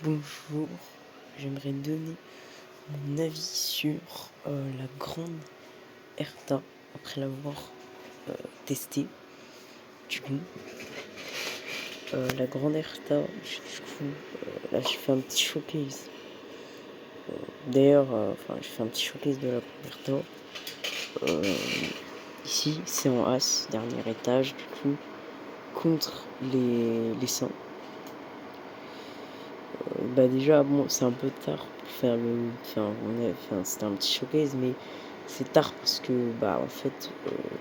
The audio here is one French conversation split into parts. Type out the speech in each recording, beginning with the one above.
Bonjour, j'aimerais donner mon avis sur la grande Erta après l'avoir testée. Du coup, la grande Erta, là j'ai fait un petit showcase. D'ailleurs, j'ai fait un petit showcase de la grande Erta. Ici, c'est en As, dernier étage, du coup, contre les saints. Déjà, bon, c'est un peu tard pour faire c'était un petit showcase, mais c'est tard parce que, en fait,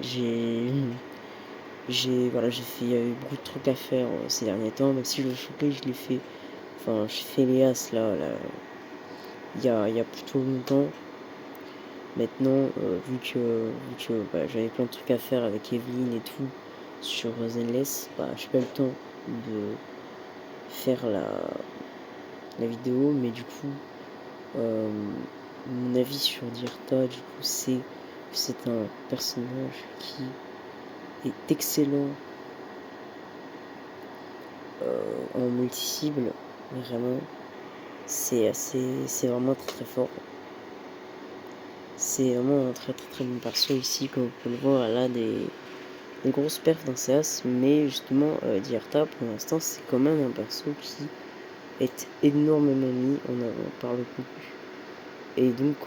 j'ai fait, il y a eu beaucoup de trucs à faire ces derniers temps, même si le showcase, je l'ai fait, j'ai fait les As, il y a plutôt longtemps. Maintenant, vu que j'avais plein de trucs à faire avec Evelyne et tout, sur Zenless, j'ai pas eu le temps de faire la vidéo, mais du coup, mon avis sur Dirta, du coup, c'est que c'est un personnage qui est excellent en multi-cible. Vraiment, c'est vraiment très très fort. C'est vraiment un très très très bon perso ici, comme vous pouvez le voir. Elle a des grosses perfs dans ses as, mais justement, Dirta, pour l'instant, c'est quand même un perso qui est énormément mis en avant par le contenu. Et donc,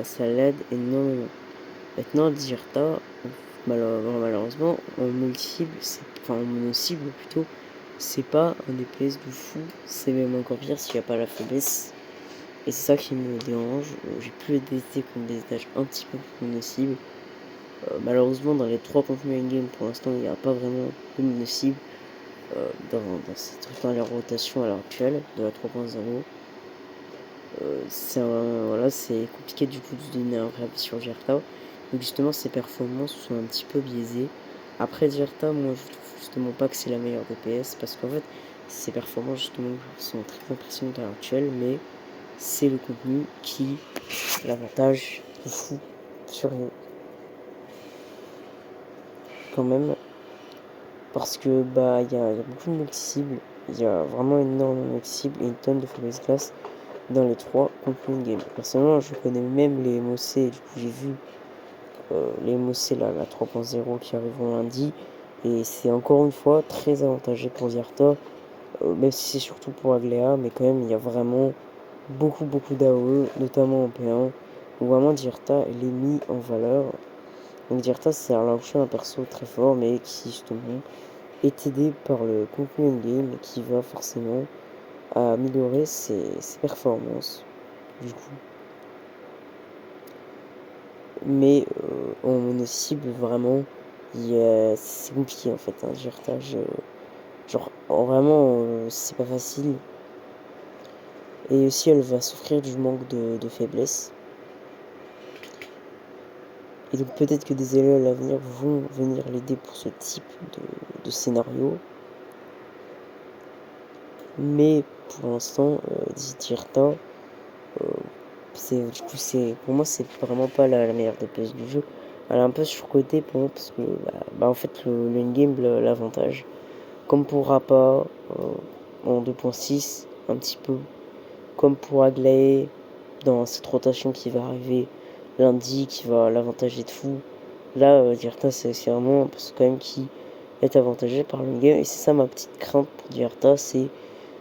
ça l'aide énormément. Maintenant, Dirta, malheureusement, en multi-cible, en mono-cible plutôt, c'est pas un DPS de fou, c'est même encore pire s'il n'y a pas la faiblesse. Et c'est ça qui me dérange. J'ai plus les DT contre des étages un petit peu plus mono-cible. Malheureusement, dans les 3 contenus in-game, pour l'instant, il n'y a pas vraiment de mono-cible dans les rotations à l'heure actuelle de la 3.0. C'est compliqué du coup de donner un vrai avis sur Dirta. Donc justement ses performances sont un petit peu biaisées. Après Dirta, moi je trouve justement pas que c'est la meilleure DPS parce qu'en fait ses performances justement sont très impressionnantes à l'heure actuelle, mais c'est le contenu qui l'avantage de fou sur nous. Quand même, parce que il y a beaucoup de multi-cibles, il y a vraiment énormément de multi-cibles et une tonne de faiblesse classe dans les 3 contenus game. Personnellement, je connais même les MOC, du coup j'ai vu les MOC la 3.0 qui arriveront lundi, et c'est encore une fois très avantageux pour Dirta, même si c'est surtout pour Agléa, mais quand même il y a vraiment beaucoup d'AOE, notamment en P1, où vraiment Dirta elle est mis en valeur. Donc Dirta c'est à l'enchaîne un perso très fort, mais qui justement est aidé par le contenu in-game qui va forcément améliorer ses performances du coup. Mais en mono-cible vraiment c'est compliqué en fait un Dirtage vraiment c'est pas facile, et aussi elle va souffrir du manque de faiblesse, et donc peut-être que des élèves à l'avenir vont venir l'aider pour ce type de scénario, mais pour l'instant Dirta c'est pour moi c'est vraiment pas la meilleure DPS du jeu. Elle est un peu surcotée pour moi parce que en fait le in-game l'avantage, comme pour Rappa en 2.6 un petit peu, comme pour Aglaé dans cette rotation qui va arriver lundi, qui va l'avantager de fou. Là Dirta c'est vraiment un perso quand même qui est avantagé par le game, et c'est ça ma petite crainte pour Dirta, c'est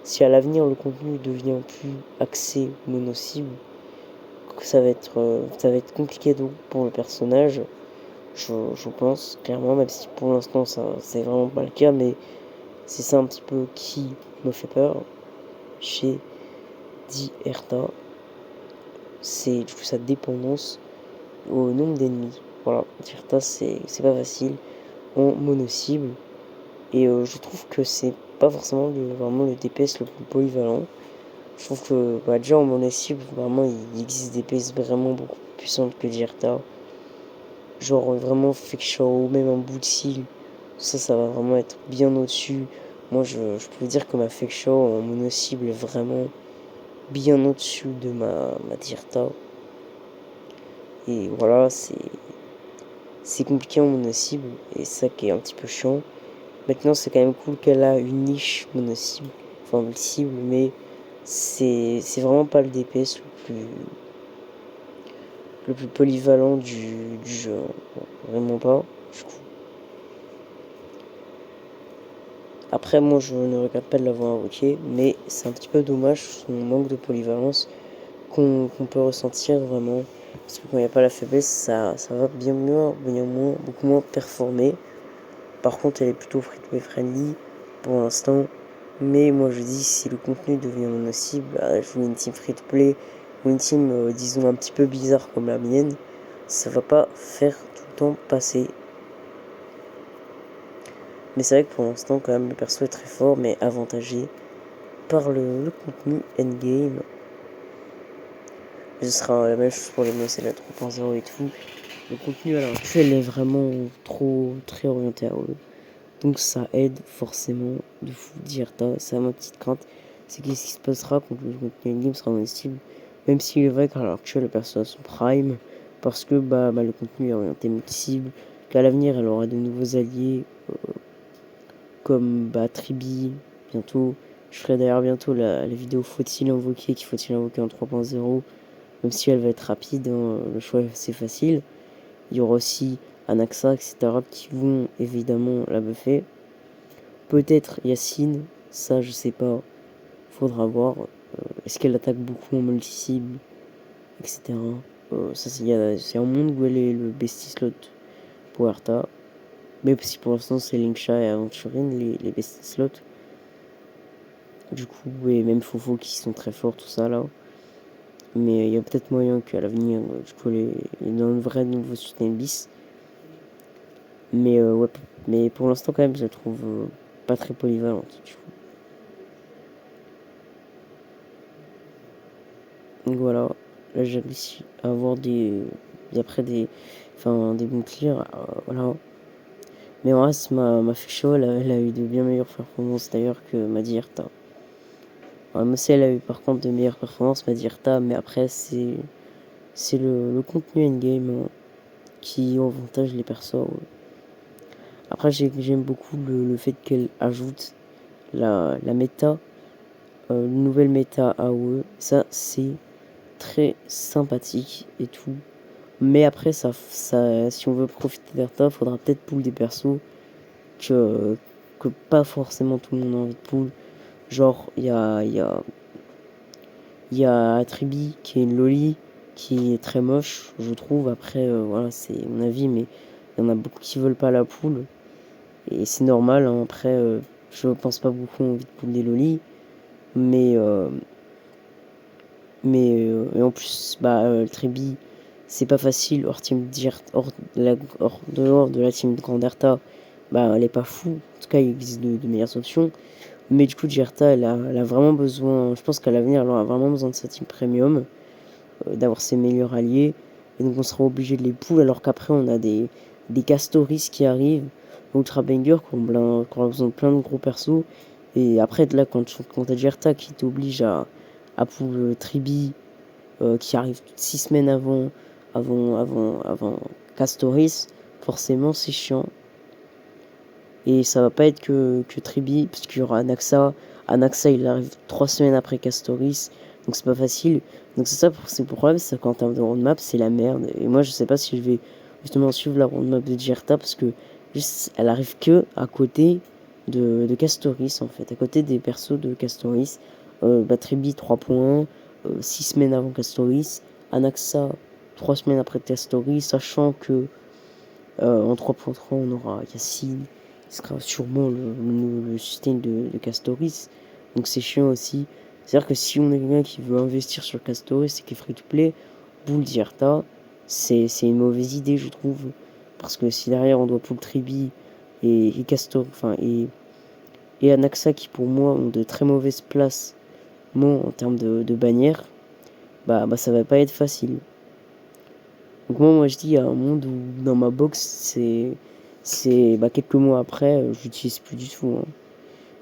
si à l'avenir le contenu devient plus axé mono-cible, ça va être compliqué donc pour le personnage, je pense clairement, même si pour l'instant ça c'est vraiment pas le cas, mais c'est ça un petit peu qui me fait peur chez Dirta, c'est du coup sa dépendance au nombre d'ennemis. Voilà, Dirta c'est pas facile en mono-cible, et je trouve que c'est pas forcément vraiment le DPS le plus polyvalent. Je trouve que déjà en mono-cible, vraiment il existe des DPS vraiment beaucoup plus puissantes que Dirta. Genre vraiment Fake Show, même un bout de cils, ça va vraiment être bien au-dessus. Moi je peux dire que ma Fake Show en mono-cible est vraiment bien au-dessus de ma Dirta. Et voilà, c'est compliqué en mono-cible, et ça qui est un petit peu chiant. Maintenant c'est quand même cool qu'elle a une niche mono-cible, enfin multi-cible, mais c'est vraiment pas le DPS le plus polyvalent du jeu. Vraiment pas, je trouve. Après, moi, je ne regrette pas de l'avoir invoqué, mais c'est un petit peu dommage son manque de polyvalence qu'on peut ressentir vraiment. Parce que quand il n'y a pas la faiblesse, ça va bien moins, beaucoup moins performer. Par contre, elle est plutôt free-to-play friendly pour l'instant. Mais moi, je dis, si le contenu devient mon cible, jouer une team free-to-play ou une team, disons, un petit peu bizarre comme la mienne, ça va pas faire tout le temps passer. Mais c'est vrai que pour l'instant, quand même, le perso est très fort, mais avantagé par le contenu endgame. Ce sera la même chose pour les la 3.0 et tout. Le contenu à l'heure actuelle est vraiment très orienté à eux. Donc ça aide forcément de fou Diarta. C'est ma petite crainte. C'est qu'est-ce qui se passera quand le contenu endgame sera monétisable. Même s'il est vrai qu'à l'heure actuelle, le perso a son prime. Parce que le contenu est orienté multi-cible. Qu'à l'avenir, elle aura de nouveaux alliés. Comme Tribi, bientôt. Je ferai d'ailleurs bientôt la vidéo faut-il invoquer en 3.0. Même si elle va être rapide, hein, le choix est assez facile. Il y aura aussi Anaxa, etc. qui vont évidemment la buffer. Peut-être Yacine, ça je sais pas. Faudra voir. Est-ce qu'elle attaque beaucoup en multi-cible, etc. Ça c'est un monde où elle est le bestie slot pour Arta. Mais si pour l'instant c'est Linksha et Aventurine, les bestie slots. Du coup, et même Fofo qui sont très forts, tout ça là. Mais il y a peut-être moyen qu'à l'avenir, du coup, dans le vrai nouveau système bis. Mais ouais, mais pour l'instant, quand même, je la trouve pas très polyvalente. Du coup. Donc voilà, là j'ai réussi à avoir après des bons clears, voilà. Mais en reste, ma Ficho, elle a eu de bien meilleures performances d'ailleurs que ma Dierta. Moi aussi, elle a eu par contre de meilleures performances, ma Dierta, mais après, c'est le contenu endgame qui avantage les persos. Après, j'aime beaucoup le fait qu'elle ajoute la méta, une nouvelle méta AOE. Ça, c'est très sympathique et tout. Mais après, si on veut profiter d'Erta, il faudra peut-être pull des persos que pas forcément tout le monde a envie de pull. Genre, il y a Atribi qui est une loli qui est très moche, je trouve. Après, voilà, c'est mon avis, mais il y en a beaucoup qui veulent pas la pull. Et c'est normal, hein. Après, je pense pas beaucoup envie de pull des lolis. Mais, et en plus, Tribi, c'est pas facile. Hors dehors de la team Granderta, elle est pas fou. En tout cas, il existe de meilleures options. Mais du coup, Gerta, elle a vraiment besoin, je pense qu'à l'avenir, elle aura vraiment besoin de sa team premium, d'avoir ses meilleurs alliés. Et donc, on sera obligé de les pull, alors qu'après, on a des Castoris qui arrivent, Ultra Banger, qui ont besoin de plein de gros persos. Et après, là, quand t'as Gerta qui t'oblige à pull Tribi, qui arrive 6 semaines avant Castoris, forcément, c'est chiant. Et ça va pas être que Tribi, parce qu'il y aura Anaxa. Anaxa, il arrive 3 semaines après Castoris, donc c'est pas facile. Donc c'est le problème, c'est qu'en termes de roadmap, c'est la merde. Et moi, je sais pas si je vais justement suivre la roadmap de Djerta, parce que juste, elle arrive que à côté de Castoris, en fait, à côté des persos de Castoris. Tribi 3.1, 6 semaines avant Castoris. Anaxa, 3 semaines après Castoris, sachant que en 3.3, on aura Yacine, ce sera sûrement le système de Castoris. Donc c'est chiant aussi. C'est-à-dire que si on est quelqu'un qui veut investir sur Castoris et qui est free to play, Bull Dierta, c'est une mauvaise idée, je trouve. Parce que si derrière on doit pull Tribi et Castor, et Anaxa qui pour moi ont de très mauvaises places en termes de bannière, ça va pas être facile. Donc moi je dis, il y a un monde où dans ma box, c'est quelques mois après, j'utilise plus du tout. Hein.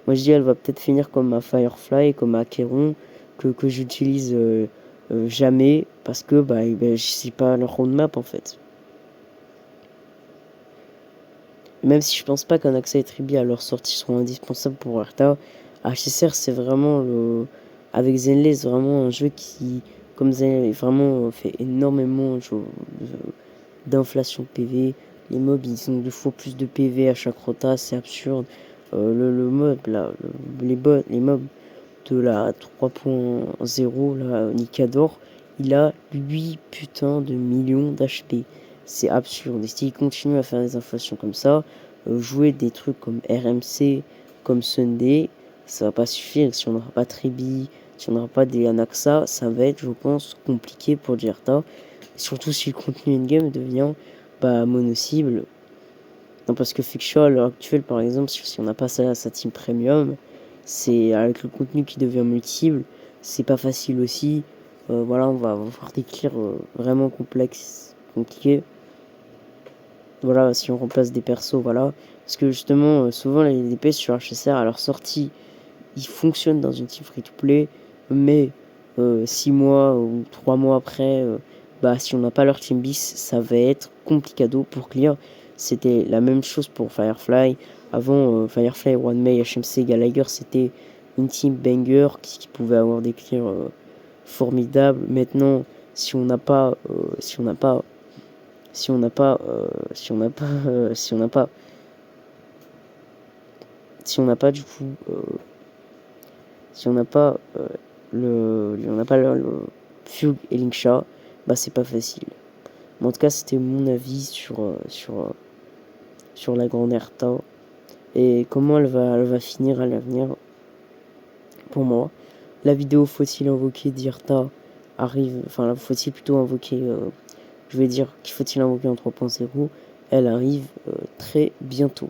Moi je dis, elle va peut-être finir comme ma Firefly, comme ma Kéron, que j'utilise jamais, parce que je sais pas leur roadmap en fait. Même si je pense pas qu'un accès et Tribi à leur sortie seront indispensables pour Arta, HSR c'est vraiment avec Zenless, vraiment un jeu qui, comme Zenless, vraiment fait énormément d'inflation PV. Les mobs, ils ont 2 fois plus de PV à chaque rota, c'est absurde. Le mob, là, les mobs de la 3.0, là, Nikador, il a 8 putains de millions d'HP. C'est absurde. Et s'il continue à faire des inflations comme ça, jouer des trucs comme RMC, comme Sunday, ça va pas suffire. Si on n'aura pas Tribi, si on n'aura pas des Anaxa, ça va être, je pense, compliqué pour Jirta. Surtout si le contenu in-game devient mono-cible. Non, parce que Fictional, à l'heure actuelle, par exemple, si on n'a pas sa team premium, c'est avec le contenu qui devient multiple, c'est pas facile aussi. Voilà, on va avoir des clears vraiment complexes, compliqués. Voilà, si on remplace des persos, voilà. Parce que justement, souvent les DP sur HSR à leur sortie, ils fonctionnent dans une team free-to-play, mais 6 mois ou 3 mois après, si on n'a pas leur team bis, ça va être complicado pour clear. C'était la même chose pour Firefly. Avant, Firefly, One May, HMC, Gallagher, c'était une team banger qui pouvait avoir des clears formidables. Maintenant, si on n'a pas, si on n'a pas, si on n'a pas, si on n'a pas, si on n'a pas, si on n'a pas du coup, si on n'a pas le Fugue et Linksha, c'est pas facile. Mais en tout cas, c'était mon avis sur la grande Erta et comment elle va finir à l'avenir. Pour moi, la vidéo faut-il invoquer d'Irta arrive, enfin, faut-il plutôt invoquer, je vais dire qu'il faut-il invoquer en 3.0, elle arrive très bientôt.